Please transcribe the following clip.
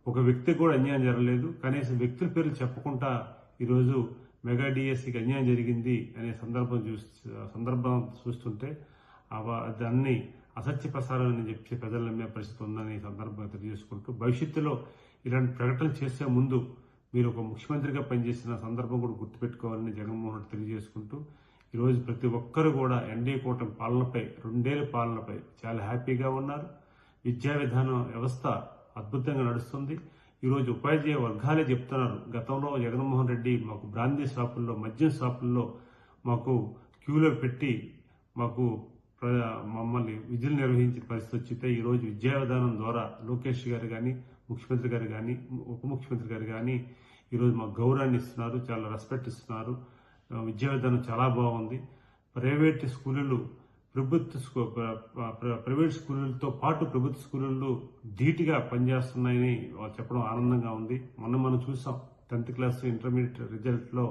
ఒక వ్యక్తికి కూడా అన్యాయం జరగలేదు. కనీసం వ్యక్తుల పేర్లు చెప్పకుండా ఈరోజు మెగా డిఎస్సికి అన్యాయం జరిగింది అనే సందర్భం చూస్తుంటే దాన్ని అసత్య ప్రసారం అని చెప్పి ప్రజల నమ్మే పరిస్థితి ఉందని సందర్భంగా తెలియజేసుకుంటూ, భవిష్యత్తులో ఇలాంటి ప్రకటనలు చేసే ముందు మీరు ఒక ముఖ్యమంత్రిగా పనిచేసిన సందర్భం కూడా గుర్తుపెట్టుకోవాలని జగన్మోహన్ రెడ్డి తెలియజేసుకుంటూ, ఈరోజు ప్రతి ఒక్కరు కూడా ఎన్డీఏ కూటమి పాలనపై 2 ఏళ్ల పాలనపై చాలా హ్యాపీగా ఉన్నారు. విద్యా విధానం వ్యవస్థ అద్భుతంగా నడుస్తుంది. ఈరోజు ఉపాధ్యాయ వర్గాలే చెప్తున్నారు, గతంలో జగన్మోహన్ రెడ్డి మాకు బ్రాందీ షాపుల్లో, మద్యం షాపుల్లో మాకు క్యూలో పెట్టి మాకు మమ్మల్ని విధులు నిర్వహించిన పరిస్థితి వచ్చితే ఈరోజు విద్యా విధానం ద్వారా లోకేష్ గారు కానీ, ముఖ్యమంత్రి గారు కానీ, ఉప ముఖ్యమంత్రి గారు కానీ ఈరోజు మాకు గౌరవాన్ని ఇస్తున్నారు, చాలా రెస్పెక్ట్ ఇస్తున్నారు. విద్యా విధానం చాలా బాగుంది. ప్రైవేట్ స్కూళ్ళు ప్రైవేట్ స్కూళ్ళతో పాటు ప్రభుత్వ స్కూళ్ళు ధీటుగా పనిచేస్తున్నాయని చెప్పడం ఆనందంగా ఉంది. మనం చూసాం 10th క్లాస్ ఇంటర్మీడియట్ రిజల్ట్లో